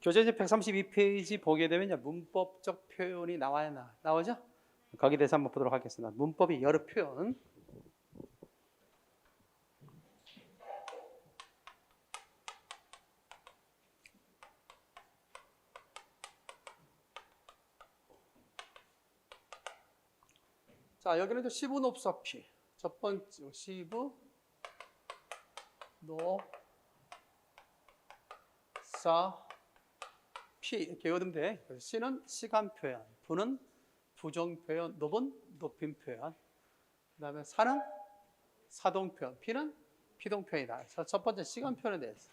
교재집 132페이지 보게 되면 문법적 표현이 나오죠? 거기에 대해서 한번 보도록 하겠습니다. 문법이 여러 표현. 자, 여기는 시부 높사피. 첫 번째 시부 높사 피 이렇게 외우면 돼. 그래서 시는 시간 표현, 부는 부정 표현, 높은 높임 표현. 그다음에 사는 사동 표현, 피는 피동 표현이다. 그래서 첫 번째 시간 표현에 대해서.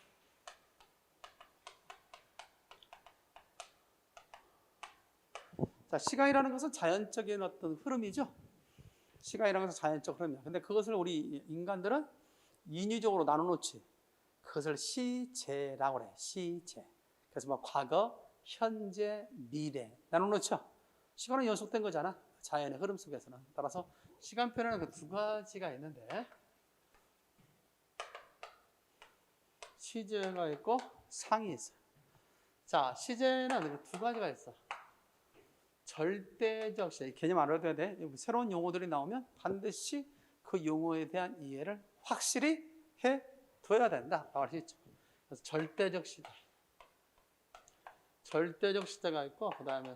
자, 시간이라는 것은 자연적인 어떤 흐름이죠. 시간이라는 것은 자연적 흐름이야. 근데 그것을 우리 인간들은 인위적으로 나눠놓지. 그것을 시제라고 그래. 시제. 그래서 뭐 과거, 현재, 미래 나눠놓죠. 시간은 연속된 거잖아. 자연의 흐름 속에서는. 따라서 시간 표현에는 그 두 가지가 있는데 시제가 있고 상이 있어. 자, 시제는 두 가지가 있어. 절대적 시제. 개념 알아둬야 돼. 새로운 용어들이 나오면 반드시 그 용어에 대한 이해를 확실히 해둬야 된다. 라고 할 수 있죠. 그래서 절대적 시제. 절대적 시제가 있고 그 다음에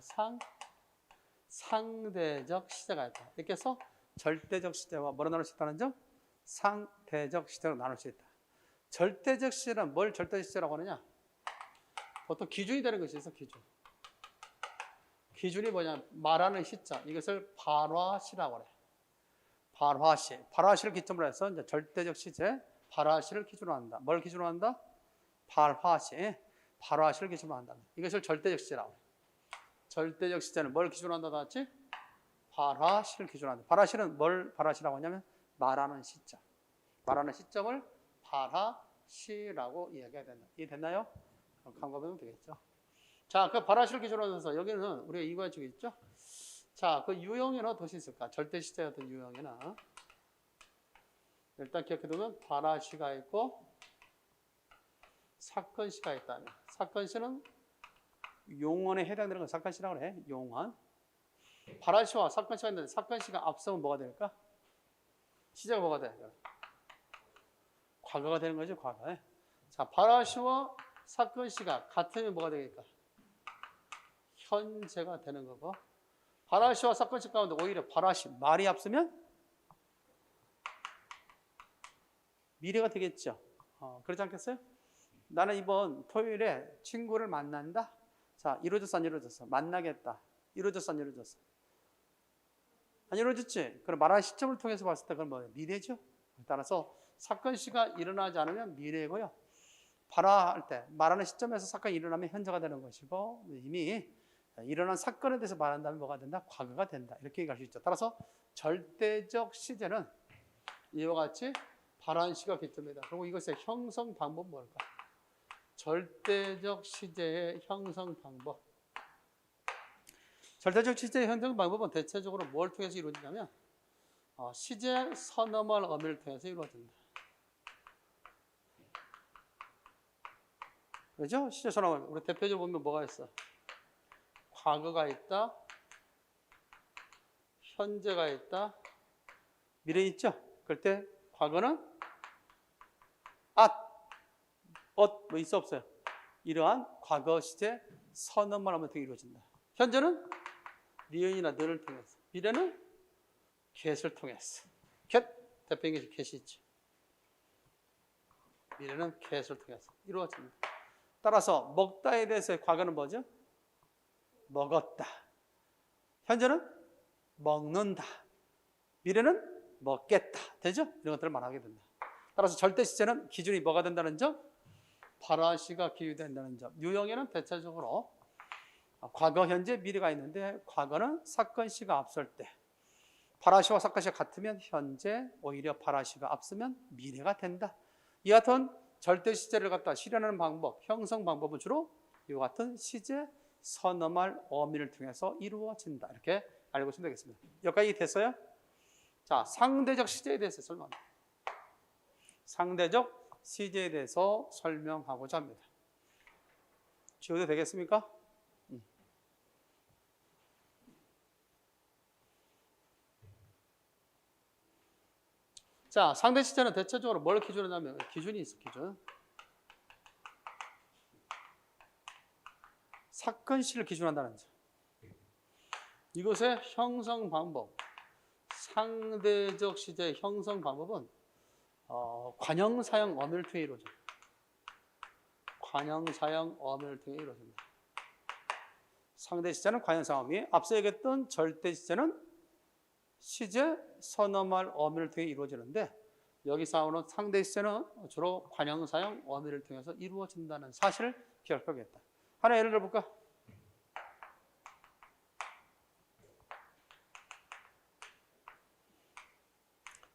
상대적 시제가 있다. 이렇게 해서 절대적 시제와 뭐로 나눌 수 있다는 점? 상대적 시제로 나눌 수 있다. 절대적 시제는 뭘 절대적 시제라고 하느냐? 보통 기준이 되는 것이 있어. 기준이 뭐냐? 말하는 시자. 이것을 발화시라고 그래. 발화시. 발화시를 기점으로 해서 이제 절대적 시제, 발화시를 기준으로 한다. 뭘 기준으로 한다? 발화시. 발화시를 기준으로 한다. 이것을 절대적 시제라고 해. 절대적 시제는 뭘 기준으로 한다 나왔지? 발화시를 기준으로 한다. 발화시는 뭘 발화시라고 하냐면 말하는 시점. 말하는 시점을 발화시라고 이야기해야 된다. 이해됐나요? 감각하면 되겠죠. 자, 그 발화시를 기준으로 해서 여기는 우리가 이거 주고 있죠? 자, 그 유형에는 어떻게 있을까? 절대 시제의 어떤 유형에는 일단 기억해두면 발화시가 있고 사건시가 있다면 사건시는 용언에 해당되는 걸 사건시라고 해. 용언. 발화시와 사건시가 있는데 사건시가 앞서면 뭐가 될까? 시제가 뭐가 돼? 과거가 되는 거죠. 과거. 자, 발화시와 사건시가 같으면 뭐가 되겠까? 현재가 되는 거고 발화시와 사건시 가운데 오히려 발화시 말이 앞서면 미래가 되겠죠. 그렇지 않겠어요? 나는 이번 토요일에 친구를 만난다. 자, 이루어졌어 안 이루어졌어? 만나겠다. 이루어졌어 안 이루어졌어? 안 이루어졌지? 그럼 말하는 시점을 통해서 봤을 때 그건 뭐예요? 미래죠. 따라서 사건시가 일어나지 않으면 미래고요. 발화할 때 말하는 시점에서 사건이 일어나면 현재가 되는 것이고 이미 일어난 사건에 대해서 말한다면 뭐가 된다? 과거가 된다. 이렇게 얘기할 수 있죠. 따라서 절대적 시제는 이와 같이 발화시가 기점이다. 그리고 이것의 형성 방법은 뭘까? 절대적 시제의 형성 방법. 절대적 시제의 형성 방법은 대체적으로 뭘 통해서 이루어지냐면 시제 선어말 어미를 통해서 이루어진다. 그렇죠? 시제 선어말. 우리 대표적으로 보면 뭐가 있어? 과거가 있다. 현재가 있다. 미래 있죠? 그럴 때 과거는 뭐 있어 없어요? 이러한 과거 시제 선언만 하면 되게 이루어진다. 현재는 니은이나 너를 통해서. 미래는 get을 통해서. get 대표적인 것이 get이 있지. 미래는 get을 통해서 이루어집니다. 따라서 먹다에 대해서의 과거는 뭐죠? 먹었다. 현재는 먹는다. 미래는 먹겠다. 되죠? 이런 것들을 말하게 된다. 따라서 절대 시제는 기준이 뭐가 된다는 점? 발화시가 기준된다는 점. 유형에는 대체적으로 과거, 현재, 미래가 있는데 과거는 사건시가 앞설 때 발화시와 사건시가 같으면 현재, 오히려 발화시가 앞서면 미래가 된다. 이 같은 절대 시제를 갖다 실현하는 방법, 형성 방법은 주로 이와 같은 시제, 선어말, 어미를 통해서 이루어진다. 이렇게 알고 있으면 되겠습니다. 여기까지 됐어요? 자, 상대적 시제에 대해서 설명합니다. 상대적 시제에 대해서 설명하고자 합니다. 지워도 되겠습니까? 자, 상대 시제는 대체적으로 뭘 기준으로 하면 기준이 있어, 기준. 사건시를 기준한다는 점. 이것의 형성 방법, 상대적 시제의 형성 방법은 관형, 사형, 엄의를 통해 이루어져. 관형, 사형, 엄의를 통해 이루어집니다. 상대 시제는 관형, 사형, 엄의. 앞서 얘기했던 절대 시제는 시제, 선어말, 엄의를 통해 이루어지는데 여기서 나오는 상대 시제는 주로 관형, 사형, 엄의를 통해서 이루어진다는 사실을 기억하겠다. 하나 예를 들어볼까?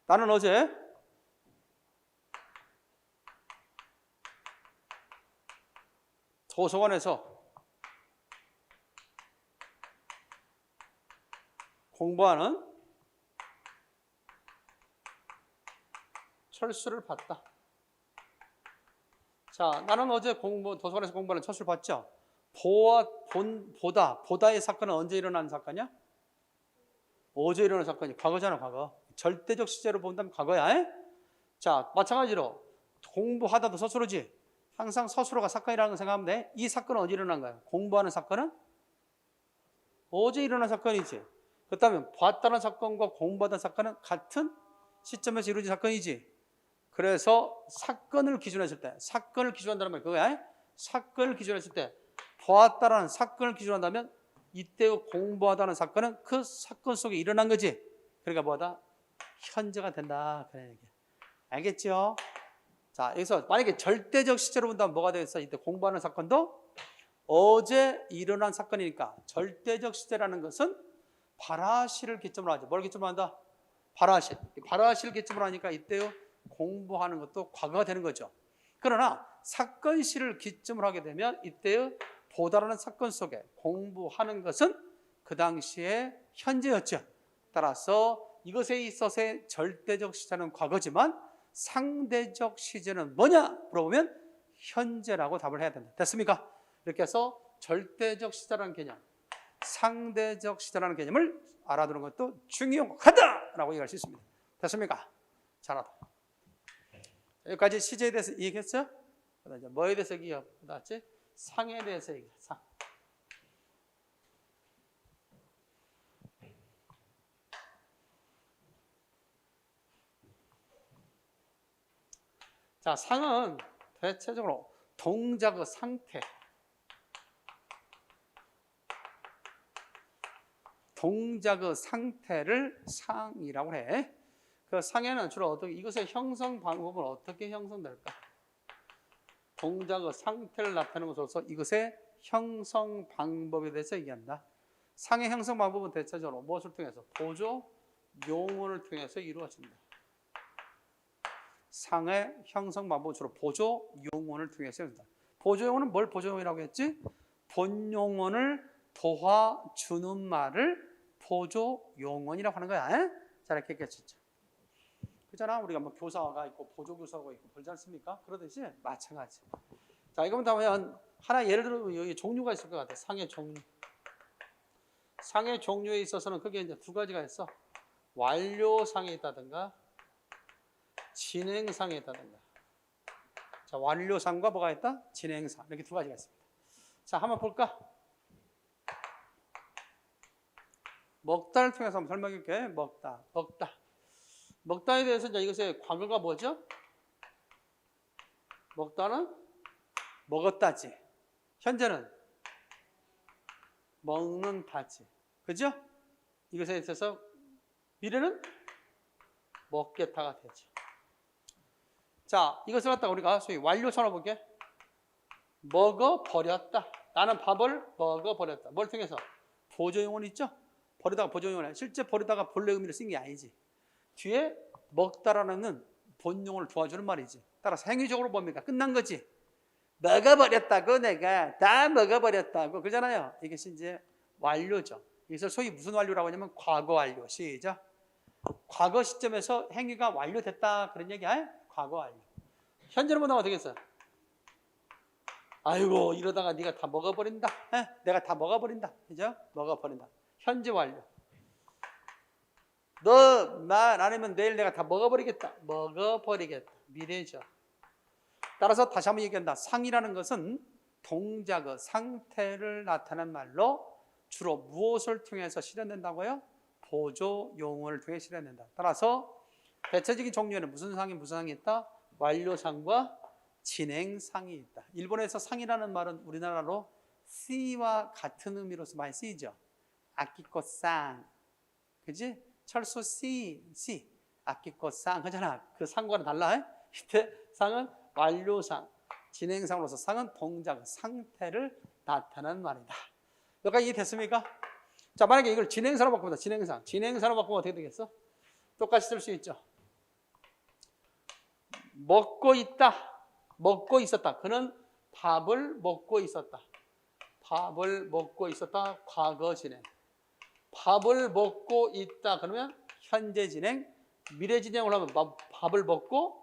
나는 어제 도서관에서 공부하는 철수를 봤다. 자, 나는 어제 도서관에서 공부하는 철수를 봤죠. 보다의 사건은 언제 일어난 사건이야? 어제 일어난 사건이 과거잖아, 과거. 절대적 시제로 본다면 과거야. 에? 자, 마찬가지로 공부하다도 서술어지. 항상 서술어가 사건이라는 걸 생각하면 돼. 이 사건은 언제 일어난 거야? 공부하는 사건은 어제 일어난 사건이지. 그렇다면 봤다는 사건과 공부하던 사건은 같은 시점에서 이루어진 사건이지. 그래서 사건을 기준했을 때, 사건을 기준한다는 말 그거야. 사건을 기준했을 때 보았다라는 사건을 기준한다면 이때 공부하다는 사건은 그 사건 속에 일어난 거지. 그러니까 뭐다? 현재가 된다. 그런 얘기야. 알겠죠? 자, 여기서 만약에 절대적 시제로 본다면 뭐가 되겠어? 이때 공부하는 사건도 어제 일어난 사건이니까 절대적 시제라는 것은 발화시를 기점으로 하죠. 뭘 기점으로 한다? 발화시. 발화시를 기점으로 하니까 이때요 공부하는 것도 과거가 되는 거죠. 그러나 사건시를 기점으로 하게 되면 이때의 보다라는 사건 속에 공부하는 것은 그 당시에 현재였죠. 따라서 이것에 있어서의 절대적 시제는 과거지만 상대적 시제는 뭐냐? 물어보면 현재라고 답을 해야 된다. 됐습니까? 이렇게 해서 절대적 시제라는 개념, 상대적 시제라는 개념을 알아두는 것도 중요하다라고 얘기할 수 있습니다. 됐습니까? 잘하다. 여기까지 시제에 대해서 얘기했어요? 그다음 이제 뭐에 대해서 얘기했지? 상에 대해서 얘기해. 상. 자, 상은 대체적으로 동작의 상태, 동작의 상태를 상이라고 해. 그 상에는 주로 어떻게 이것의 형성 방법은 어떻게 형성될까? 동작의 상태를 나타내는 것으로서 이것의 형성 방법에 대해서 얘기한다. 상의 형성 방법은 대체적으로 무엇을 통해서? 보조 용언을 통해서 이루어진다. 상의 형성 방법은 주로 보조 용언을 통해서 이루어진다. 보조 용언은 뭘 보조 용언이라고 했지? 본 용언을 도와주는 말을 보조 용언이라고 하는 거야. 에? 잘 했겠죠? 그잖아. 우리가 뭐 교사가 있고 보조 교사가 있고 그러지 않습니까? 그러듯이 마찬가지. 자, 이거 보면 하나 예를 들어 여기 종류가 있을 것 같아. 상의 종류. 상의 종류에 있어서는 그게 이제 두 가지가 있어. 완료상에 있다든가 진행상에 있다든가. 자, 완료상과 뭐가 있다? 진행상. 이렇게 두 가지가 있습니다. 자, 한번 볼까? 먹다를 통해서 한번 설명해 줄게. 먹다. 먹다에 대해서 이제 이것의 과거가 뭐죠? 먹다는 먹었다지. 현재는 먹는다지. 그죠? 이것에 있어서 미래는 먹겠다가 되죠. 자, 이것을 갖다가 우리가 소위 완료선을 볼게. 먹어버렸다. 나는 밥을 먹어버렸다. 뭘 통해서? 보조용언 있죠? 버리다가 보조용언. 실제 버리다가 본래 의미를 쓴 게 아니지. 뒤에 먹다라는 본용어를 도와주는 말이지. 따라서 행위적으로 뭡니까? 끝난 거지. 먹어버렸다고 내가 다 먹어버렸다고 그러잖아요. 이것이 이제 완료죠. 이것을 소위 무슨 완료라고 하냐면 과거 완료. 시작. 과거 시점에서 행위가 완료됐다 그런 얘기야. 과거 완료. 현재는 뭐나 어떻게 했어요? 아이고 이러다가 네가 다 먹어버린다. 에? 내가 다 먹어버린다. 그죠? 먹어버린다. 현재 완료. 너 말 안 하면 내일 내가 다 먹어버리겠다. 먹어버리겠다. 미래죠. 따라서 다시 한번 얘기한다. 상이라는 것은 동작의 상태를 나타내는 말로 주로 무엇을 통해서 실현된다고요? 보조 용어를 통해 실현된다. 따라서 대체적인 종류에는 무슨 상이 있다? 완료상과 진행상이 있다. 일본에서 상이라는 말은 우리나라로 씨와 같은 의미로서 많이 쓰이죠. 아키코상, 그지? 철수 씨, 아키코상 하잖아. 그 상과는 달라. 이때 상은 완료상, 진행상으로서 상은 동작, 상태를 나타내는 말이다. 여기까지 이해됐습니까? 자, 만약에 이걸 진행사로 바꿉니다. 진행사로 바꾸면 어떻게 되겠어? 똑같이 쓸 수 있죠. 먹고 있다, 먹고 있었다. 그는 밥을 먹고 있었다. 밥을 먹고 있었다, 과거 진행. 밥을 먹고 있다 그러면 현재 진행, 미래 진행을 하면 밥을 먹고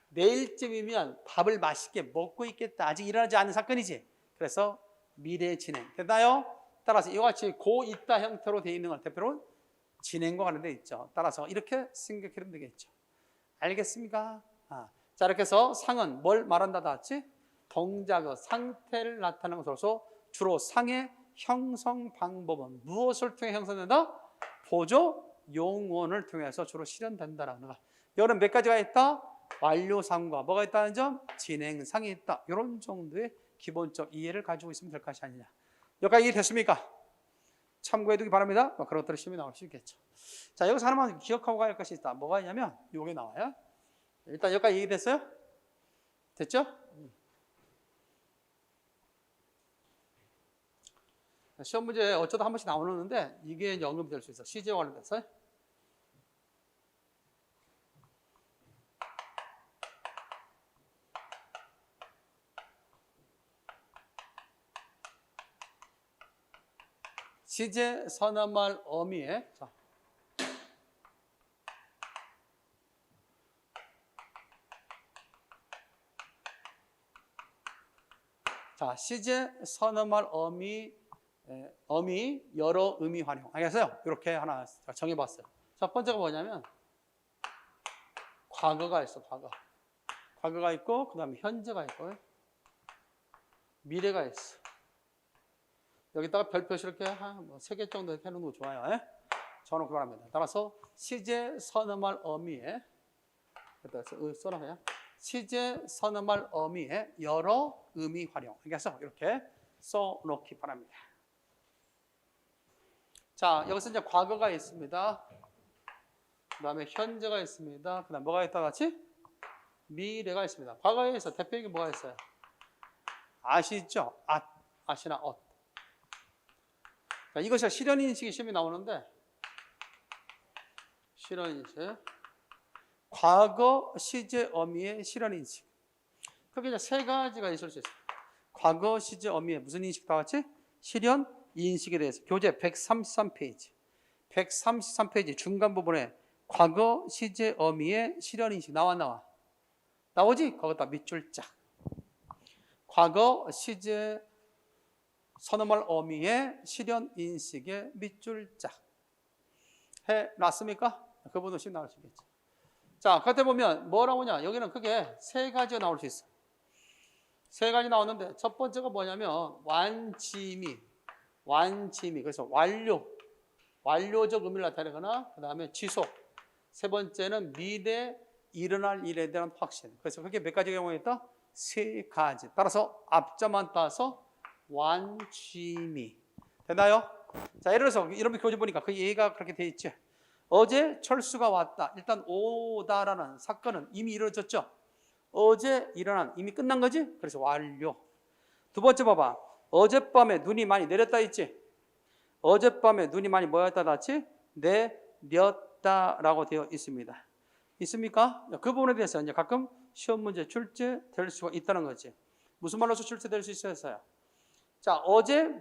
내일쯤이면 밥을 맛있게 먹고 있겠다. 아직 일어나지 않은 사건이지. 그래서 미래 진행. 됐나요? 따라서 이와 같이 고 있다 형태로 되어 있는 걸 대표로 진행과 관련되어 있죠. 따라서 이렇게 생각하면 되겠죠. 알겠습니까? 자, 이렇게 해서 상은 뭘 말한다 했지? 동작의 상태를 나타내는 것으로서 주로 상의 형성 방법은 무엇을 통해 형성된다? 보조 용언을 통해서 주로 실현된다라는 거. 여기는 몇 가지가 있다? 완료상과 뭐가 있다는 점? 진행상이 있다. 이런 정도의 기본적 이해를 가지고 있으면 될 것이 아니냐. 여기까지 이해됐습니까? 참고해두기 바랍니다. 그런 것들이 시험에 나올 수 있겠죠. 자, 여기서 하나만 기억하고 가야 할 것이 있다. 뭐가 있냐면 이게 나와요. 일단 여기까지 이해됐어요? 됐죠? 시험 문제 어쩌다 한 번씩 나오는데 이게 이제 언급이 될 수 있어. CJ와 관련돼서. 시제 선언말 어미에 자, 시제 선언말 어미 여러 의미 활용. 알겠어요? 이렇게 하나 정해봤어요. 첫 번째가 뭐냐면 과거가 있어. 과거가 있고 그 다음에 현재가 있고 미래가 있어. 여기다가 별 표시 이렇게 한 3개 정도 해놓는 거 좋아요. 예? 적어놓고 바랍니다. 따라서 시제 선언말 어미에 써놔요. 시제 선언말 어미에 여러 의미 활용. 그래서 이렇게 써놓기 바랍니다. 자, 여기서 이제 과거가 있습니다. 그 다음에 현재가 있습니다. 그 다음에 뭐가 있다 같이? 미래가 있습니다. 과거에서 대표적인 뭐가 있어요? 아시죠? 아시나 엇. 자, 이것이 실현인식이 시험에 나오는데 실현인식. 과거 시제 어미의 실현인식. 그게 이제 3가지가 있을 수 있어요. 과거 시제 어미의 무슨 인식 다 같이? 실현인식에 대해서. 교재 133페이지. 133페이지 중간 부분에 과거 시제 어미의 실현인식 나와. 나오지? 거기다 밑줄 짝. 과거 시제 선언말 어미의 실현인식의 밑줄 짝. 해놨습니까? 그 부분씩 나올 수 있겠죠. 자, 겉에 보면 뭐라고 하냐? 여기는 크게 3가지가 나올 수 있어. 3가지 나오는데 첫 번째가 뭐냐면 완치미. 그래서 완료적 의미를 나타내거나 그 다음에 지속. 3번째는 미래 일어날 일에 대한 확신. 그래서 그게 몇 가지 경우가 있다? 3가지. 따라서 앞자만 따서 완치미. 되나요? 자, 예를 들어서 이런 교재 보니까 그 예가 그렇게 돼 있죠. 어제 철수가 왔다. 일단 오다라는 사건은 이미 이루어졌죠. 어제 일어난 이미 끝난 거지. 그래서 완료. 두 번째 봐봐. 어젯밤에 눈이 많이 내렸다 있지. 어젯밤에 눈이 많이 뭐였다 같이 내렸다라고 되어 있습니다. 있습니까? 그 부분에 대해서 이제 가끔 시험 문제 출제될 수가 있다는 거지. 무슨 말로서 출제될 수 있어요? 자, 어제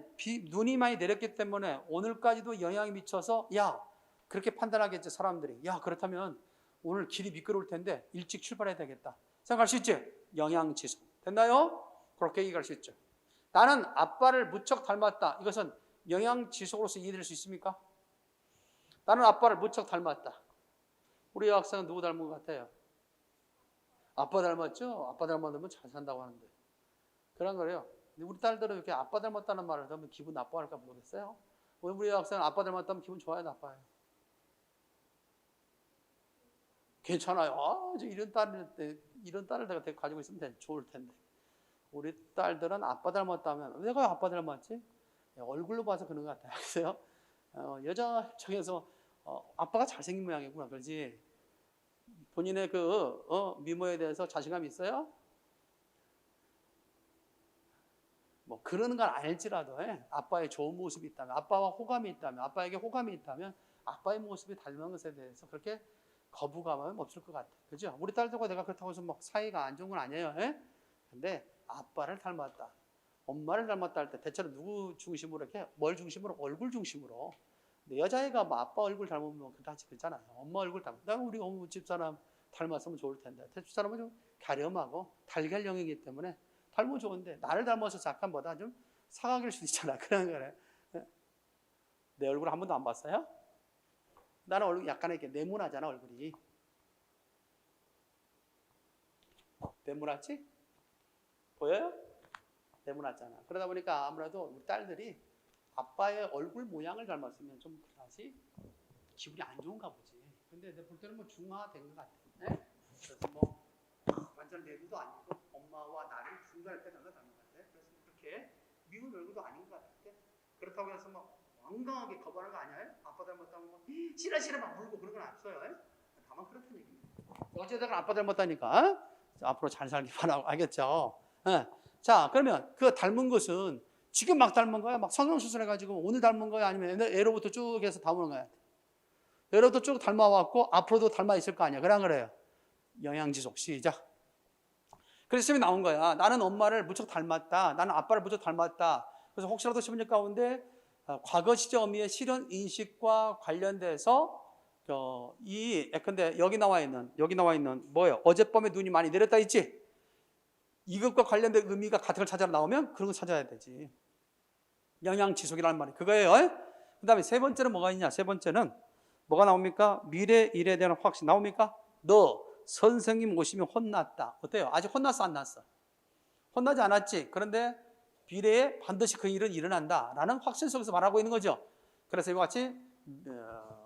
눈이 많이 내렸기 때문에 오늘까지도 영향이 미쳐서 그렇게 판단하겠지 사람들이. 그렇다면 오늘 길이 미끄러울 텐데 일찍 출발해야 되겠다 생각할 수 있지? 영향 지속. 됐나요? 그렇게 얘기할 수 있죠. 나는 아빠를 무척 닮았다. 이것은 영양지속으로서 이해될 수 있습니까? 나는 아빠를 무척 닮았다. 우리 여학생은 누구 닮은 것 같아요? 아빠 닮았죠? 아빠 닮았으면 잘 산다고 하는데. 그런 거래요. 근데 우리 딸들은 이렇게 아빠 닮았다는 말을 하면 기분 나빠할까 모르겠어요. 우리 여학생은 아빠 닮았다면 기분 좋아요, 나빠요? 괜찮아요. 아, 이런 딸을 내가 가지고 있으면 좋을 텐데. 우리 딸들은 아빠 닮았다면, 내가 아빠 닮았지? 얼굴로 봐서 그런 것 같아요. 그래서 여자 입장에서 아빠가 잘생긴 모양이구나, 그러지? 본인의 미모에 대해서 자신감이 있어요? 뭐 그러는 건 알지라도 아빠의 좋은 모습이 있다면, 아빠와 호감이 있다면, 아빠에게 호감이 있다면 아빠의 모습이 닮은 것에 대해서 그렇게 거부감은 없을 것 같아요. 그죠? 우리 딸들과 내가 그렇다고 해서 막 사이가 안 좋은 건 아니에요. 근데 아빠를 닮았다, 엄마를 닮았다 할 때 대체로 누구 중심으로 이렇게 뭘 중심으로? 얼굴 중심으로. 근데 여자애가 뭐 아빠 얼굴 닮으면 그렇지 그렇잖아요. 엄마 얼굴 닮으면 나 우리 집사람 닮았으면 좋을 텐데 집사람은 좀 가렴하고 달걀형이기 때문에 닮으면 좋은데 나를 닮아서 약간보다 좀 사각일 수도 있잖아. 그런 거래. 내 얼굴 한 번도 안 봤어요? 나는 얼굴 약간 이렇게 네모나잖아. 얼굴이 네모났지? 보여요? 네모났잖아. 그러다 보니까 아무래도 우리 딸들이 아빠의 얼굴 모양을 닮았으면 좀 그다지 기분이 안 좋은가 보지. 근데 내가 볼 때는 뭐 중화된 것 같아. 네? 그래서 뭐 완전 내부도 아니고 엄마와 나를 중간에 빼는 거 닮은 것 같아. 그래서 그렇게 미운 얼굴도 아닌 것 같아. 그렇다고 해서 막 왕강하게 거부하는 거 아니에요? 아빠 닮았다고 막 싫어 막 울고 그런 건 없어요. 다만 그렇다는 얘기입니다. 어쨌든 아빠 닮았다니까 앞으로 잘 살기 바라고. 알겠죠? 자, 그러면 그 닮은 것은 지금 막 닮은 거야? 막 성형수술 해가지고 오늘 닮은 거야? 아니면 애로부터 쭉 해서 닮은 거야? 애로부터 쭉 닮아왔고 앞으로도 닮아 있을 거 아니야? 그래요? 영양지속. 시작. 그래서 시험이 나온 거야. 나는 엄마를 무척 닮았다. 나는 아빠를 무척 닮았다. 그래서 혹시라도 시험지 가운데 과거 시제 어미의 실현 인식과 관련돼서 근데 여기 나와 있는 뭐예요? 어젯밤에 눈이 많이 내렸다 있지? 이것과 관련된 의미가 같은 걸 찾아라 나오면 그런 거 찾아야 되지. 영양지속이라는 말이 그거예요. 그 다음에 세 번째는 뭐가 있냐? 세 번째는 뭐가 나옵니까? 미래 일에 대한 확신 나옵니까? 너 선생님 오시면 혼났다. 어때요? 아직 혼났어 안 났어? 혼나지 않았지? 그런데 미래에 반드시 그 일은 일어난다 라는 확신 속에서 말하고 있는 거죠. 그래서 이와 같이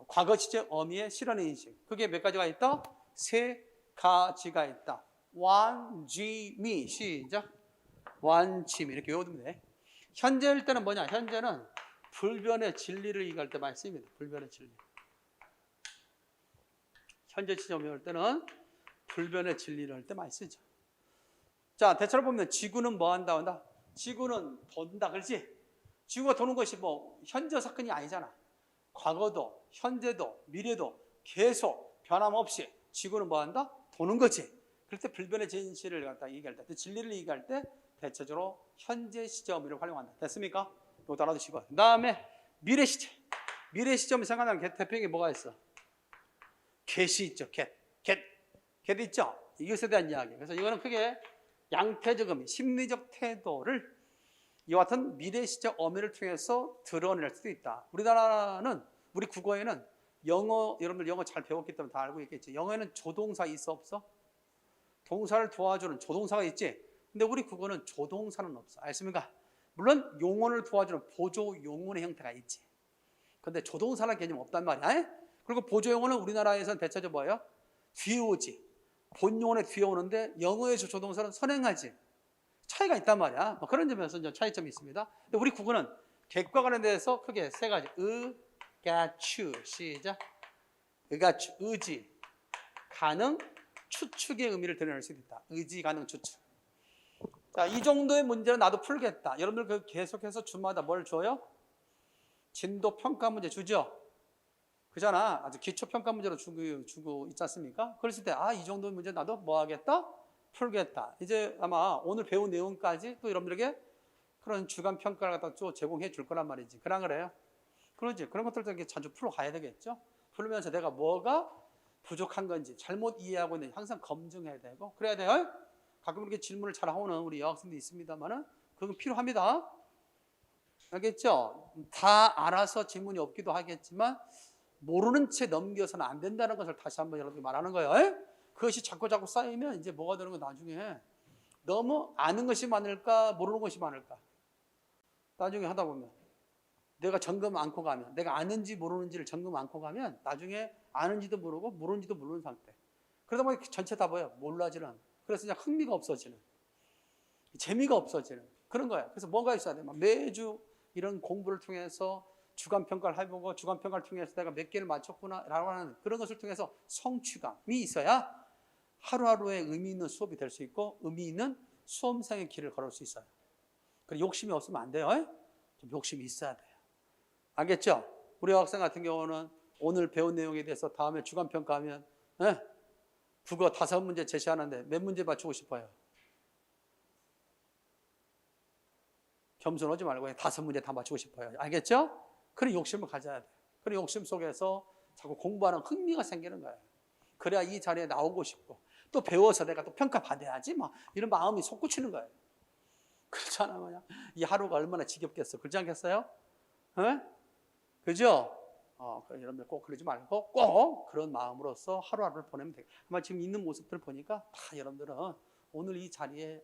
과거 시제 어미의 실현의 인식, 그게 몇 가지가 있다? 세 가지가 있다. 완지미. 시작. 완지미. 이렇게 외워두면 돼. 현재일 때는 뭐냐? 현재는 불변의 진리를 얘기할 때 많이 씁니다. 불변의 진리. 현재 시점에 올 때는 불변의 진리를 할 때 많이 쓰죠. 자, 대체로 보면 지구는 뭐 한다? 지구는 돈다. 그렇지? 지구가 도는 것이 뭐 현재 사건이 아니잖아. 과거도 현재도 미래도 계속 변함없이 지구는 뭐 한다? 도는 거지. 그럴 때 불변의 진실을 갖다 얘기할 때, 진리를 얘기할 때 대체적으로 현재 시점을 활용한다. 됐습니까? 이거 따라두시고. 그 다음에 미래 시점. 미래 시점 생각나는 대표적인 게 뭐가 있어? 겟이 있죠. 겟 있죠. 이것에 대한 이야기. 그래서 이거는 크게 양태적 의미, 심리적 태도를 이와 같은 미래 시적 어미를 통해서 드러낼 수도 있다. 우리나라는 우리 국어에는 여러분들 영어 잘 배웠기 때문에 다 알고 있겠지. 영어에는 조동사 있어 없어? 동사를 도와주는 조동사가 있지. 근데 우리 국어는 조동사는 없어. 알습니까? 물론 용언을 도와주는 보조 용언의 형태가 있지. 근데 조동사라는 개념 없단 말이야. 그리고 보조 용언은 우리나라에서는 대체적으로 뭐예요? 뒤에 오지. 본 용언에 뒤에 오는데 영어에서 조동사는 선행하지. 차이가 있단 말이야. 그런 점에서 이제 차이점이 있습니다. 근데 우리 국어는 객과 관련돼서 크게 세 가지. 가추. 시작. 가추. 의지, 가능, 추측의 의미를 드러낼 수 있다. 의지, 가능, 추측. 자, 이 정도의 문제는 나도 풀겠다. 여러분들 계속해서 주마다 뭘 줘요? 진도 평가 문제 주죠? 그잖아. 아주 기초 평가 문제로 주고 있지 않습니까? 그랬을 때, 이 정도의 문제 나도 뭐 하겠다? 풀겠다. 이제 아마 오늘 배운 내용까지 또 여러분들에게 그런 주간 평가를 갖다 또 제공해 줄 거란 말이지. 그래요? 그러지. 그런 것들도 자주 풀어가야 되겠죠? 풀면서 내가 뭐가 부족한 건지, 잘못 이해하고 있는지 항상 검증해야 되고, 그래야 돼요. 가끔 이렇게 질문을 잘 하는 우리 여학생도 있습니다만은 그건 필요합니다. 알겠죠? 다 알아서 질문이 없기도 하겠지만 모르는 채 넘겨서는 안 된다는 것을 다시 한번 여러분께 말하는 거예요. 에? 그것이 자꾸 쌓이면 이제 뭐가 되는 거 나중에 너무 아는 것이 많을까 모르는 것이 많을까. 나중에 하다 보면 내가 점검 않고 가면 내가 아는지 모르는지를 점검 않고 가면 나중에 아는지도 모르고 모르는지도 모르는 상태. 그러다 보니 전체 다 뭐예요? 몰라지는. 그래서 그냥 흥미가 없어지는. 재미가 없어지는 그런 거예요. 그래서 뭔가 있어야 돼. 매주 이런 공부를 통해서 주간평가를 해보고 주간평가를 통해서 내가 몇 개를 맞췄구나 라고 하는 그런 것을 통해서 성취감이 있어야 하루하루의 의미 있는 수업이 될 수 있고 의미 있는 수험생의 길을 걸을 수 있어요. 그리고 욕심이 없으면 안 돼요. 좀 욕심이 있어야 돼요. 알겠죠? 우리 학생 같은 경우는 오늘 배운 내용에 대해서 다음에 주간평가하면 국어 5문제 제시하는데 몇 문제 맞추고 싶어요? 겸손하지 말고 5문제 다 맞추고 싶어요. 알겠죠? 그런 욕심을 가져야 돼요. 그런 욕심 속에서 자꾸 공부하는 흥미가 생기는 거예요. 그래야 이 자리에 나오고 싶고 또 배워서 내가 또 평가받아야지 뭐 이런 마음이 솟구치는 거예요. 그렇지 않으면 이 하루가 얼마나 지겹겠어. 그렇지 않겠어요? 그죠? 여러분들 꼭 그러지 말고 꼭 그런 마음으로서 하루하루를 보내면 돼요. 아마 지금 있는 모습들 보니까 다 여러분들은 오늘 이 자리에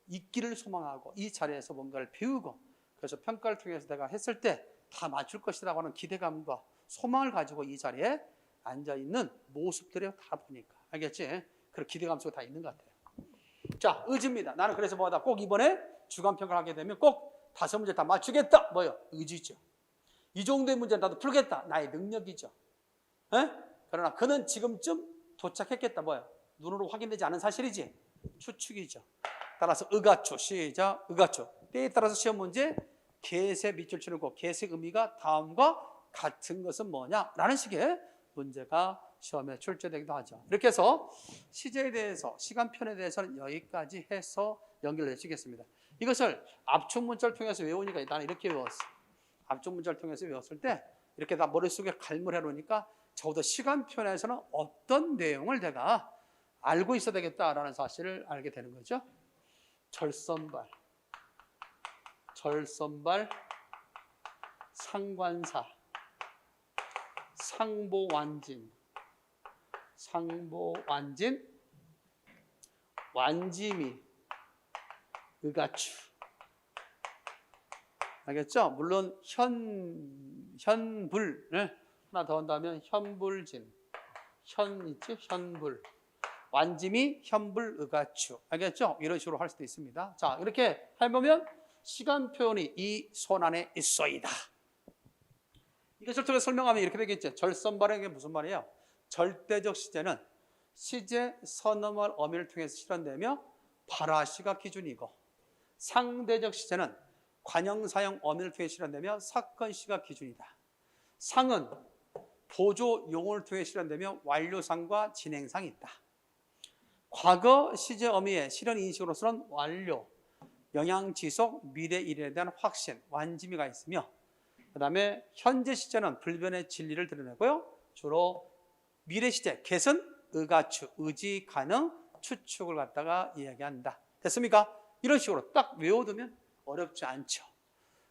있기를 소망하고 이 자리에서 뭔가를 배우고 그래서 평가를 통해서 내가 했을 때 다 맞출 것이라고 하는 기대감과 소망을 가지고 이 자리에 앉아있는 모습들을 다 보니까 알겠지? 그런 기대감 속에 다 있는 것 같아요. 자, 의지입니다. 나는 그래서 뭐다 꼭 이번에 주간평가를 하게 되면 꼭 5문제 다 맞추겠다. 뭐요? 의지죠. 이 정도의 문제는 나도 풀겠다. 나의 능력이죠. 그러나 그는 지금쯤 도착했겠다. 뭐요? 눈으로 확인되지 않은 사실이지. 추측이죠. 따라서 의가추. 시작. 의가추. 때에 따라서 시험 문제 개세 밑줄 치는 거. 개세 의미가 다음과 같은 것은 뭐냐? 라는 식의 문제가 시험에 출제되기도 하죠. 이렇게 해서 시제에 대해서 시간편에 대해서는 여기까지 해서 연결해 주시겠습니다. 이것을 압축 문자를 통해서 외우니까 나는 이렇게 외웠어. 압축 문자를 통해서 외웠을 때 이렇게 다 머릿속에 갈무리 해놓으니까 적어도 시간편에서는 어떤 내용을 내가 알고 있어야 되겠다라는 사실을 알게 되는 거죠. 절선발, 상관사, 상보완진, 완지미, 의가추. 알겠죠? 물론 현불 하나 더 한다면 현불진, 있지? 현불, 완지미, 현불, 의가추. 알겠죠? 이런 식으로 할 수도 있습니다. 자, 이렇게 해보면 시간 표현이 이 손 안에 있어이다. 이것을 통해 설명하면 이렇게 되겠죠. 절선발은 게 무슨 말이에요? 절대적 시제는 시제, 선어말, 어미를 통해서 실현되며 발화시가 기준이고 상대적 시제는 관형사형, 어미를 통해 실현되며 사건시가 기준이다. 상은 보조 용어를 통해 실현되며 완료상과 진행상이 있다. 과거 시제 어미의 실현 인식으로서는 완료, 영향 지속, 미래 일에 대한 확신, 완지미가 있으며 그 다음에 현재 시제는 불변의 진리를 드러내고요. 주로 미래 시제, get은 의가추, 의지, 가능, 추측을 갖다가 이야기한다. 됐습니까? 이런 식으로 딱 외워두면 어렵지 않죠.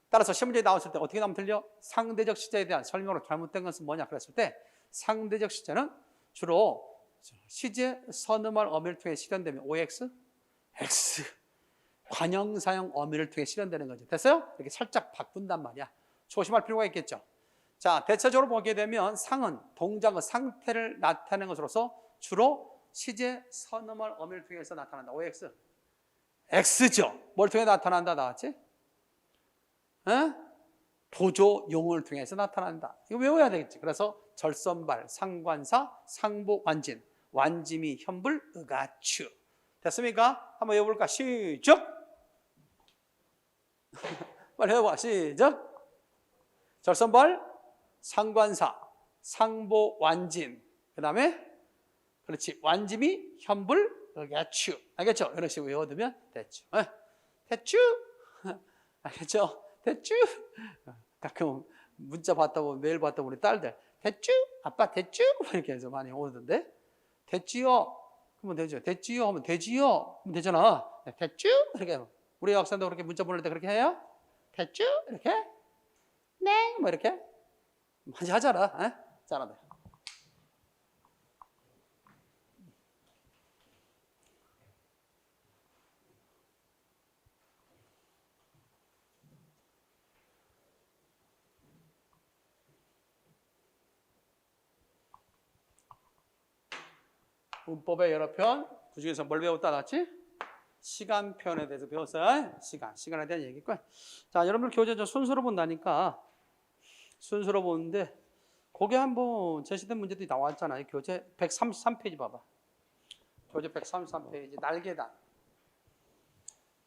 따라서 시험 문제에 나왔을 때 어떻게 나오면 틀려? 상대적 시제에 대한 설명으로 잘못된 것은 뭐냐 그랬을 때 상대적 시제는 주로 시제, 선음할 어미를 통해 실현되면 OX, X 관형사형 어미를 통해 실현되는 거죠. 됐어요? 이렇게 살짝 바꾼단 말이야. 조심할 필요가 있겠죠. 자, 대체적으로 보게 되면 상은 동작의 상태를 나타내는 것으로서 주로 시제, 선음할 어미를 통해서 나타난다. OX, X죠. 뭘 통해 나타난다 나왔지? 보조 용어를 통해서 나타난다. 이거 외워야 되겠지. 그래서 절선발, 상관사, 상보, 완진, 완지미, 현불, 의가추. 됐습니까? 한번 외워볼까? 시작! 빨리 해봐. 시작! 절선발, 상관사, 상보, 완진. 그 다음에 그렇지. 완지미, 현불, 의가추. 알겠죠? 이런 식으로 외워두면 됐죠. 됐죠? 알겠죠? 됐죠? 가끔 문자 받다 보면 메일 받다 보면 우리 딸들 됐죠? 아빠 됐죠? 이렇게 해서 많이 오던데 됐지요? 그러면 되죠. 됐지요? 하면 되지요? 하면 되잖아. 됐죠? 이렇게 하면 우리 학생도 그렇게 문자 보낼 때 그렇게 해요? 됐죠? 이렇게? 네. 뭐 이렇게? 많이 하잖아. 에? 잘하네. 문법의 여러 편, 그중에서 뭘 배웠다 놨지? 시간 표현에 대해서 배웠어요. 시간에 대한 얘기고. 자, 여러분들 교재 저 순서로 본다니까. 순서로 보는데 그게 한번 제시된 문제들이 나왔잖아요. 교재 133페이지 봐봐. 교재 133페이지 날개단.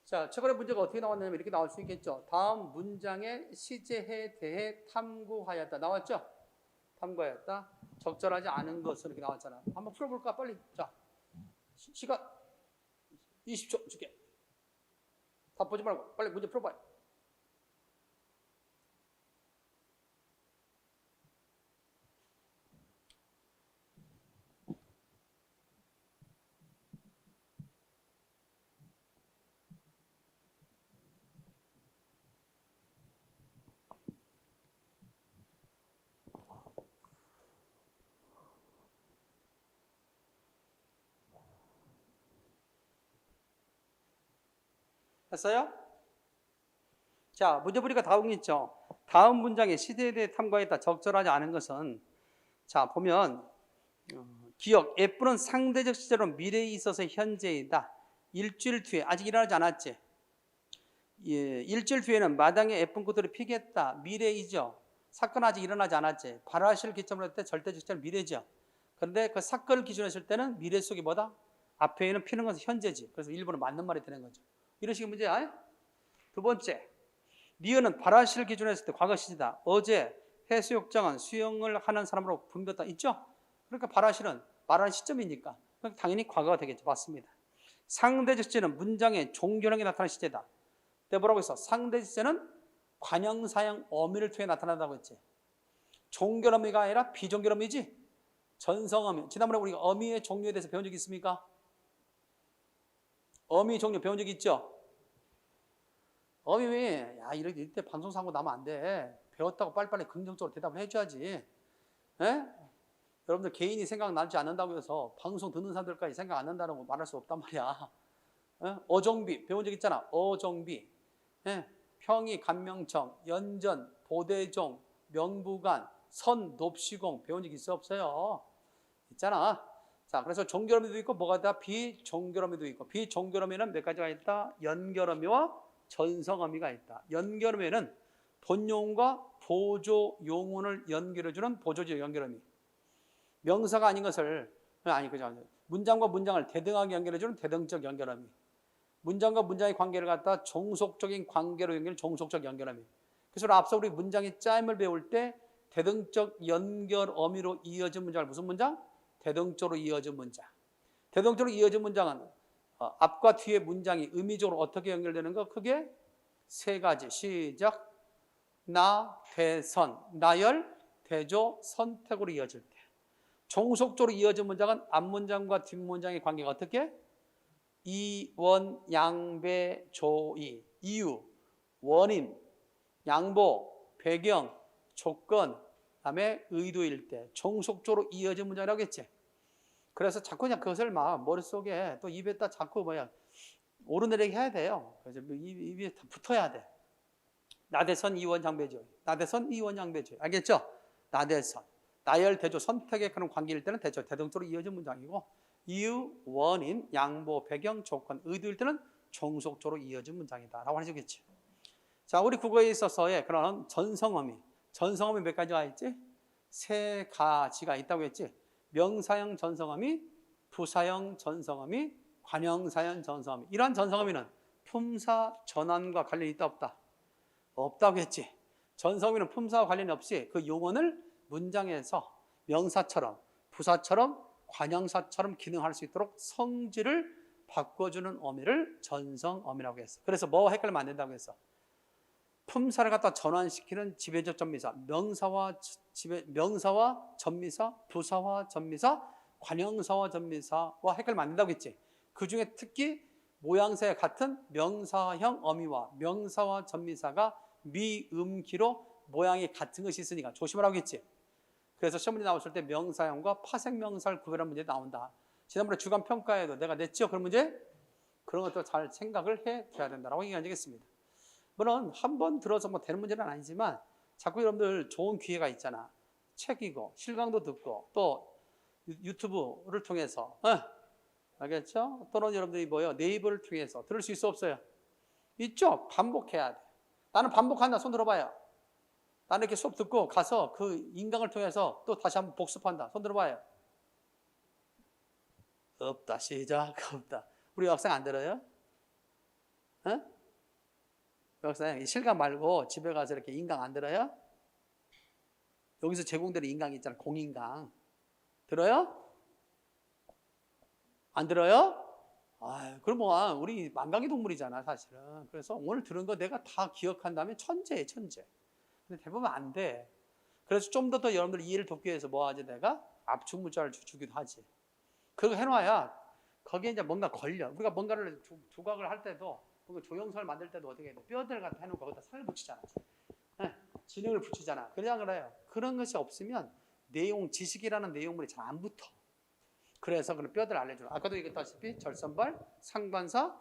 자, 최근에 문제가 어떻게 나왔냐면 이렇게 나올 수 있겠죠. 다음 문장의 시제에 대해 탐구하였다. 나왔죠? 탐구하였다. 적절하지 않은 것은 이렇게 나왔잖아. 한번 풀어볼까? 빨리. 자, 시간 20초 줄게. 다 보지 말고 빨리 문제 풀어봐요. 했어요? 자, 문제 보니까 다음 있죠. 다음 문장의 시대에 대해 탐구했다. 적절하지 않은 것은 자, 보면 기억, F는 상대적 시제로 미래에 있어서 현재이다. 일주일 뒤에, 아직 일어나지 않았지. 예, 일주일 뒤에는 마당에 예쁜 꽃들이 피겠다. 미래이죠. 사건 아직 일어나지 않았지. 발화시를 기점으로 할 때 절대적 시제는 미래죠. 그런데 그 사건을 기준으로 했을 때는 미래 속이 뭐다? 앞에 있는 피는 것은 현재지. 그래서 일본은 맞는 말이 되는 거죠. 이런 식의 문제야. 두 번째, 니은은 발화시를 기준으로 했을 때 과거 시제다. 어제 해수욕장은 수영을 하는 사람으로 붐볐다. 있죠? 그러니까 발화시는 말하는 시점이니까 당연히 과거가 되겠죠. 맞습니다. 상대적 시제는 문장의 종결형이 나타나는 시제다. 내가 뭐라고 했어? 상대적 시제는 관형사형 어미를 통해 나타난다고 했지. 종결어미가 아니라 비종결어미지. 전성어미. 지난번에 우리가 어미의 종류에 대해서 배운 적 있습니까? 어미 종류 배운 적 있죠? 어미 왜? 야, 이때 방송사고 나면 안 돼. 배웠다고 빨리빨리 긍정적으로 대답을 해줘야지. 에? 여러분들 개인이 생각나지 않는다고 해서 방송 듣는 사람들까지 생각 안 난다는 거 말할 수 없단 말이야. 에? 어정비 배운 적 있잖아. 어정비. 에? 평이 간명청, 연전, 보대종, 명부관, 선, 높시공 배운 적 있어 없어요? 있잖아. 자, 그래서 종결어미도 있고 뭐가 있다? 비종결어미도 있고 비종결어미는 몇 가지가 있다? 연결어미와 전성어미가 있다. 연결어미는 본용과 보조 용언을 연결해주는 보조적 연결어미. 명사가 아닌 것을 그죠? 문장과 문장을 대등하게 연결해주는 대등적 연결어미. 문장과 문장의 관계를 갖다 종속적인 관계로 연결하는 종속적 연결어미. 그래서 앞서 우리 문장의 짜임을 배울 때 대등적 연결어미로 이어진 문장을 무슨 문장? 대등적으로 이어진 문장. 대등적으로 이어진 문장은 앞과 뒤의 문장이 의미적으로 어떻게 연결되는 거? 크게 세 가지. 시작. 나, 대선, 나열, 대조, 선택으로 이어질 때. 종속적으로 이어진 문장은 앞문장과 뒷문장의 관계가 어떻게? 이원, 양배, 조이. 이유, 원인, 양보, 배경, 조건, 그다음에 의도일 때 종속적으로 이어진 문장이라고 했지. 그래서 자꾸 그냥 그것을 막 머릿속에 또 입에다 자꾸 오르내리게 해야 돼요. 그래서 입에 다 붙어야 돼. 나대선, 이원, 양배조. 나대선, 이원, 양배조. 알겠죠? 나대선. 나열, 대조, 선택의 그런 관계일 때는 대조, 대등적으로 이어진 문장이고 이유, 원인, 양보, 배경, 조건, 의도일 때는 종속적으로 이어진 문장이다 라고 하시겠지. 자, 우리 국어에 있어서의 그런 전성어미. 전성어미 몇 가지가 있지? 세 가지가 있다고 했지. 명사형 전성어미, 부사형 전성어미, 관형사형 전성어미. 이러한 전성어미는 품사 전환과 관련이 있다 없다? 없다고 했지. 전성어미는 품사와 관련이 없이 그 용언을 문장에서 명사처럼 부사처럼 관형사처럼 기능할 수 있도록 성질을 바꿔주는 어미를 전성어미라고 했어. 그래서 뭐 헷갈리면 안 된다고 했어. 품사를 갖다 전환시키는 지배적 전미사, 명사와 전미사, 부사와 전미사, 관형사와 전미사와 헷갈리면 안 된다고 했지. 그 중에 특히 모양새 같은 명사형 어미와 명사와 전미사가 미음기로 모양이 같은 것이 있으니까 조심하라고 했지. 그래서 시험문제 나왔을 때 명사형과 파생명사를 구별하는 문제 나온다. 지난번에 주간평가에도 내가 냈죠? 그런 문제? 그런 것도 잘 생각을 해둬야 된다고 얘기한 적이 있습니다. 물론 한 번 들어서 뭐 되는 문제는 아니지만 자꾸 여러분들 좋은 기회가 있잖아. 책이고 실강도 듣고 또 유튜브를 통해서 알겠죠? 또는 여러분들이 네이버를 통해서 들을 수 있어 없어요? 있죠? 반복해야 돼. 나는 반복한다. 손 들어봐요. 나는 이렇게 수업 듣고 가서 그 인강을 통해서 또 다시 한번 복습한다. 손 들어봐요. 없다. 시작. 없다. 우리 학생 안 들어요? 우리 학생 실강 말고 집에 가서 이렇게 인강 안 들어요? 여기서 제공되는 인강이 있잖아. 공인강. 들어요? 안 들어요? 그럼 뭐 우리 만강의 동물이잖아 사실은. 그래서 오늘 들은 거 내가 다 기억한다면 천재예요, 천재. 근데 대부분 안 돼. 그래서 좀 더 여러분들 이해를 돕기 위해서 뭐 하지? 내가 압축 문자를 주기도 하지. 그거 해놔야 거기에 이제 뭔가 걸려. 우리가 뭔가를 조각을 할 때도 뭔가 조형설 만들 때도 어떻게 해? 뼈대를 갖다 해놓고 거기다 살을 붙이잖아. 진행을 붙이잖아. 그래요. 그런 것이 없으면 내용, 지식이라는 내용물이 잘 안 붙어. 그래서 그런 뼈대를 알려주는. 아까도 얘기했다시피 절선발, 상관사,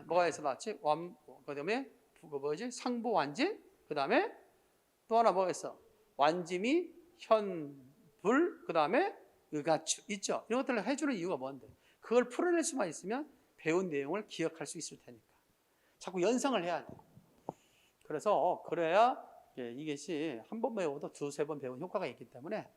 뭐가 해서 나왔지? 그 다음에 상부 완진, 그 다음에 또 하나 뭐가 있어? 완짐이, 현불, 그 다음에 의가추 있죠? 이런 것들을 해주는 이유가 뭔데? 그걸 풀어낼 수만 있으면 배운 내용을 기억할 수 있을 테니까. 자꾸 연상을 해야 돼. 그래서 그래야 이것이 한 번 배워도 두세 번 배운 효과가 있기 때문에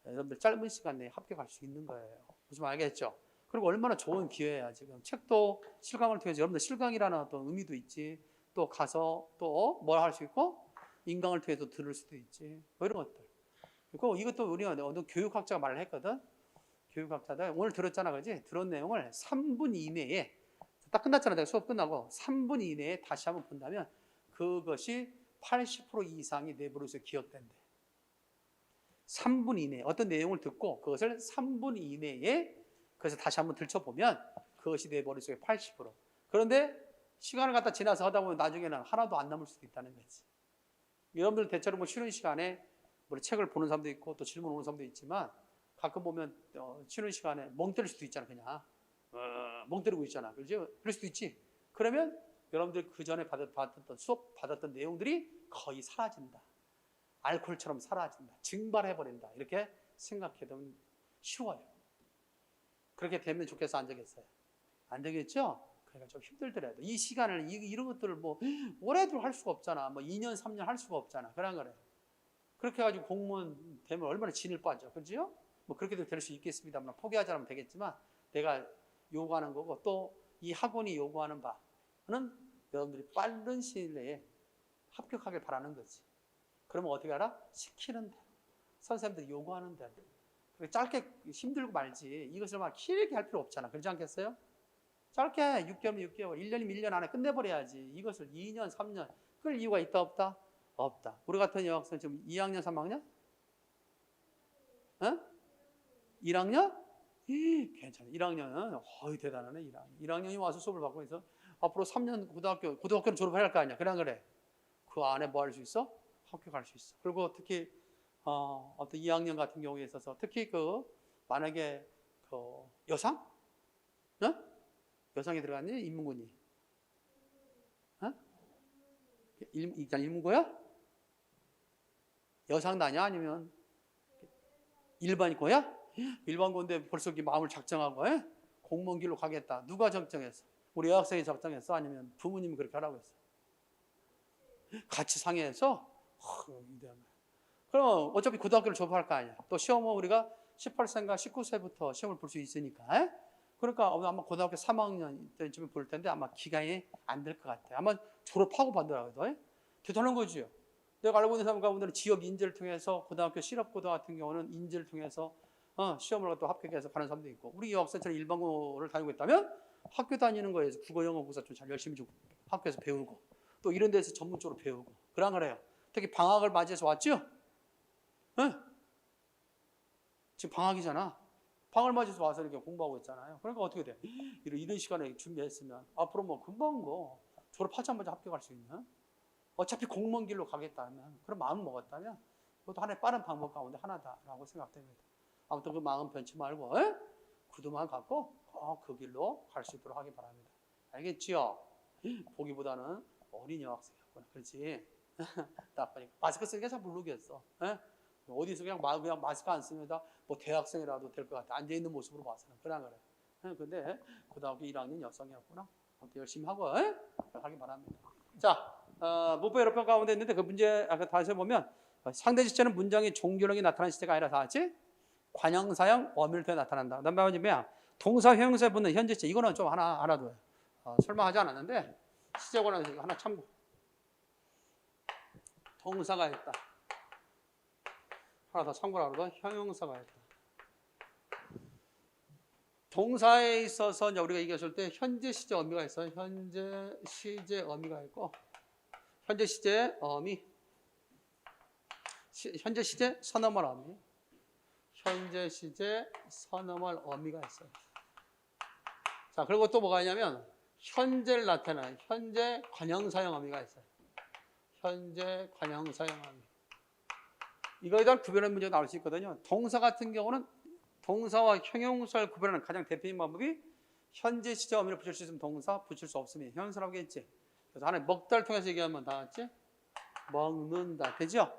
여러분들 짧은 시간 내에 합격할 수 있는 거예요. 무슨 말 알겠죠? 그리고 얼마나 좋은 기회야 지금. 책도 실강을 통해서 여러분들 실강이라는 어떤 의미도 있지. 또 가서 또 뭘 할 수 있고 인강을 통해서 들을 수도 있지. 뭐 이런 것들. 그리고 이것도 우리가 어떤 교육학자가 말을 했거든. 교육학자들 오늘 들었잖아, 그지? 들은 내용을 3분 이내에 딱 끝났잖아. 내가 수업 끝나고 3분 이내에 다시 한번 본다면 그것이 80% 이상이 내 머릿속에 기억된대. 3분 이내에 어떤 내용을 듣고 그것을 3분 이내에 그래서 다시 한번 들춰보면 그것이 내 머릿속에 80%. 그런데 시간을 갖다 지나서 하다 보면 나중에는 하나도 안 남을 수도 있다는 거지. 여러분들 대체로 뭐 쉬는 시간에 뭐 책을 보는 사람도 있고 또 질문 오는 사람도 있지만 가끔 보면 쉬는 시간에 멍 때릴 수도 있잖아. 그냥 멍 때리고 있잖아. 그렇죠? 그럴 수도 있지. 그러면 여러분들 그 전에 받았던 수업 받았던 내용들이 거의 사라진다. 알코올처럼 사라진다. 증발해버린다. 이렇게 생각해두면 쉬워요. 그렇게 되면 좋겠어? 안 되겠어요? 안 되겠죠? 그러니까 좀 힘들더라도 이 시간을 이런 것들을 뭐 올해도 할 수가 없잖아. 뭐 2년 3년 할 수가 없잖아. 그런 거래. 그렇게 해가지고 공무원 되면 얼마나 진을 빠져. 그렇죠? 뭐 그렇게도 될 수 있겠습니다만 포기하자면 되겠지만 내가 요구하는 거고 또 이 학원이 요구하는 바는 여러분들이 빠른 시일 내에 합격하길 바라는 거지. 그러면 어떻게 알아? 시키는 대로. 선생님들이 요구하는 대로. 짧게 힘들고 말지 이것을 막 길게 할 필요 없잖아. 그렇지 않겠어요? 짧게 6개월이면 6개월, 1년이면 1년 안에 끝내버려야지. 이것을 2년, 3년 끌 이유가 있다 없다? 없다. 우리 같은 여학생 지금 2학년, 3학년? 1학년? 괜찮아. 1학년은 대단하네. 1학년이 와서 수업을 받고 있어. 앞으로 3년 고등학교를 졸업해야 할 거 아니야. 그래 안 그래? 그 안에 뭐 할 수 있어? 합격할 수 있어. 그리고 특히 어떤 2학년 같은 경우에 있어서 특히 만약에 여상? 여상이 들어갔니? 인문군이? 일문고야? 여상다냐? 아니면 일반고야? 일반고인데 벌써 마음을 작정하고 공무원 길로 가겠다. 누가 작정했어? 우리 여학생이 작정했어? 아니면 부모님이 그렇게 하라고 했어? 같이 상의해서? 그럼 어차피 고등학교를 졸업할 거 아니야. 또 시험은 우리가 18세인가 19세부터 시험을 볼 수 있으니까. 그러니까 아마 고등학교 3학년 때쯤에 볼 텐데 아마 기간이 안 될 것 같아요. 아마 졸업하고 받더라고요. 대단한 거지요. 내가 알고 있는 사람 가운데는 지역 인재를 통해서 고등학교 실업고등 같은 경우는 인재를 통해서 시험을 또 합격해서 가는 사람도 있고 우리 여학생처럼 일반고를 다니고 있다면 학교 다니는 거에서 국어, 영어, 국사 좀 잘 열심히 좀 학교에서 배우고 또 이런 데서 전문적으로 배우고 그런 거래요. 특히 방학을 맞이해서 왔죠? 지금 방학이잖아. 방을 맞춰서 와서 이렇게 공부하고 있잖아요. 그러니까 어떻게 돼? 이런 시간에 준비했으면 앞으로 뭐 금방 뭐 졸업하자마자 합격할 수 있는, 어차피 공무원 길로 가겠다면, 그런 마음 먹었다면 그것도 하나의 빠른 방법 가운데 하나다라고 생각됩니다. 아무튼 그 마음 변치 말고 구두만 갖고 그 길로 갈 수 있도록 하기 바랍니다. 알겠지요? 보기보다는 어린 여학생이었구나. 그렇지? 딱 보니까 마스크 쓰는 게 잘 모르겠어. 어디서 그냥 마스크 안 쓰면 다 뭐 대학생이라도 될 것 같아. 앉아있는 모습으로 봐서는. 그냥 그래. 근데 고등학교 1학년 여성이었구나. 아무튼 열심히 하고 하기 바랍니다. 자, 문법 여러편 가운데 있는데 그 문제 아까 다시 보면 상대 시제는 문장의 종교력이 나타나는 시제가 아니라 다 같이 관형사형 어미를 통해 나타난다. 그 다음에 뭐냐? 동사 형용사에 붙는 현재 시제. 이거는 좀 하나 알아둬요. 설명하지 않았는데 시제 관련해서 하나 참고. 동사가 있다. 하나 더 참고로 알아둬. 형용사가 있다. 동사에 있어서 이제 우리가 얘기했을 때 현재 시제 어미가 있어요. 현재 시제 어미가 있고, 현재 시제 어미, 현재 시제 선어말 어미, 현재 시제 선어말 어미가 있어요. 자, 그리고 또 뭐가 있냐면 현재를 나타내는 현재 관형사형 어미가 있어요. 현재 관형사형 어미. 이거에 대한 구별하는 문제가 나올 수 있거든요. 동사 같은 경우는 동사와 형용사를 구별하는 가장 대표적인 방법이 현재 시제 어미를 붙일 수 있으면 동사, 붙일 수 없으면 형용사라고 했지. 그래서 하나의 먹다를 통해서 얘기하면 다 같이 먹는다. 되죠?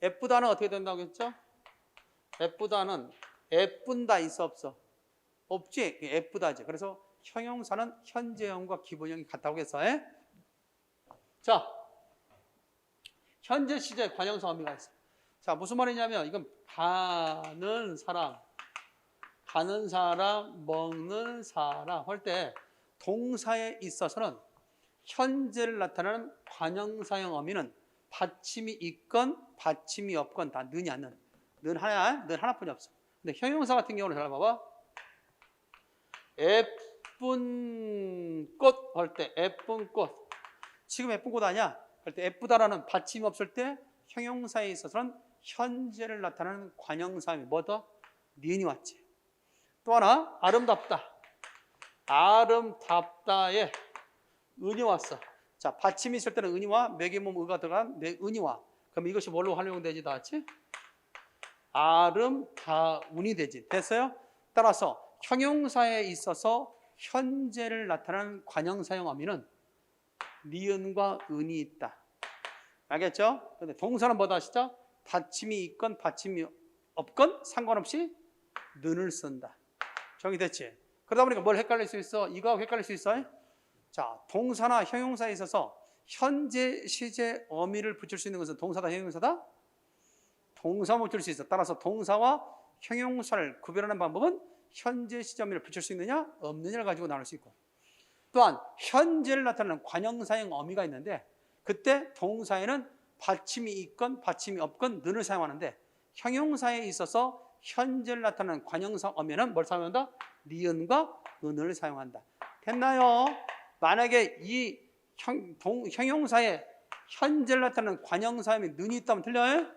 예쁘다는 어떻게 된다고 했죠? 예쁘다는 예쁜다 있어 없어? 없지? 예쁘다지. 그래서 형용사는 현재형과 기본형이 같다고 했어. 자, 현재 시제 관형사 어미가 있어. 자, 무슨 말이냐면 이건 가는 사람, 먹는 사람 할 때 동사에 있어서는 현재를 나타내는 관형사형 어미는 받침이 있건 받침이 없건 다 는이 안 는. 는 하나뿐이 없어. 근데 형용사 같은 경우는 잘 봐봐. 예쁜 꽃 할 때 예쁜 꽃. 지금 예쁜 꽃 아니야? 할 때 예쁘다라는 받침이 없을 때 형용사에 있어서는 현재를 나타내는 관형사형이 뭐더? 니은이 왔지. 또 하나 아름답다. 아름답다에 은이 왔어. 자, 받침이 있을 때는 은이와 매개몸 의가 들어간 은이 와. 그럼 이것이 뭘로 활용되지? 다 같이? 아름다운이 되지. 됐어요? 따라서 형용사에 있어서 현재를 나타내는 관형사형 어미는 니은과 은이 있다. 알겠죠? 근데 동사는 뭐다 하시죠? 받침이 있건 받침이 없건 상관없이 는을 쓴다. 정리됐지? 그러다 보니까 뭘 헷갈릴 수 있어? 이거하고 헷갈릴 수 있어? 자, 동사나 형용사에 있어서 현재 시제 어미를 붙일 수 있는 것은 동사다, 형용사다? 동사만 붙일 수 있어. 따라서 동사와 형용사를 구별하는 방법은 현재 시제 어미를 붙일 수 있느냐, 없느냐를 가지고 나눌 수 있고, 또한 현재를 나타내는 관형사형 어미가 있는데 그때 동사에는 받침이 있건 받침이 없건 는을 사용하는데 형용사에 있어서 현재를 나타내는 관형사 어미는 뭘 사용한다? 니은과 은을 사용한다. 됐나요? 만약에 이 형용사에 현재를 나타내는 관형사음이 는이 있다면 틀려요?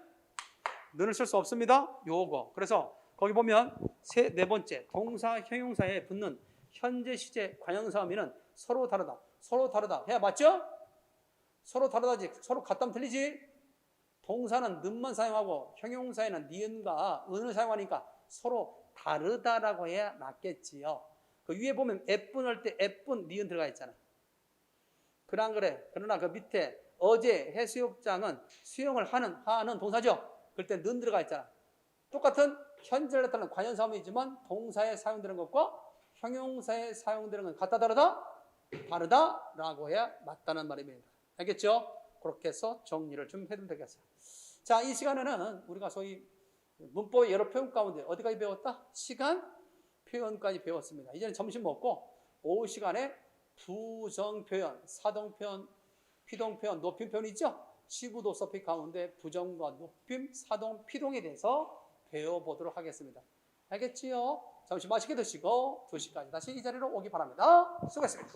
는을 쓸 수 없습니다. 요거. 그래서 거기 보면 네 번째 동사 형용사에 붙는 현재 시제 관형사 어미는 서로 다르다. 서로 다르다. 해야 맞죠? 서로 다르다지. 서로 같다면 틀리지? 동사는 는만 사용하고 형용사에는 니은과 은을 사용하니까 서로 다르다라고 해야 맞겠지요. 그 위에 보면 예쁜 할 때 예쁜 니은 들어가 있잖아. 그래 안 그래? 그러나 그 밑에 어제 해수욕장은 수영을 하는 동사죠. 그럴 때 는 들어가 있잖아. 똑같은 현재를 나타내는 관형사음이지만 동사에 사용되는 것과 형용사에 사용되는 건 같다 다르다? 다르다라고 해야 맞다는 말입니다. 알겠죠? 그렇게 해서 정리를 좀 해두면 되겠어요. 자, 이 시간에는 우리가 소위 문법의 여러 표현 가운데 어디까지 배웠다? 시간 표현까지 배웠습니다. 이제는 점심 먹고 오후 시간에 부정 표현, 사동 표현, 피동 표현, 높임 표현 있죠? 시구도 서피 가운데 부정과 높임, 사동, 피동에 대해서 배워보도록 하겠습니다. 알겠지요? 점심 맛있게 드시고 2시까지 다시 이 자리로 오기 바랍니다. 수고했습니다.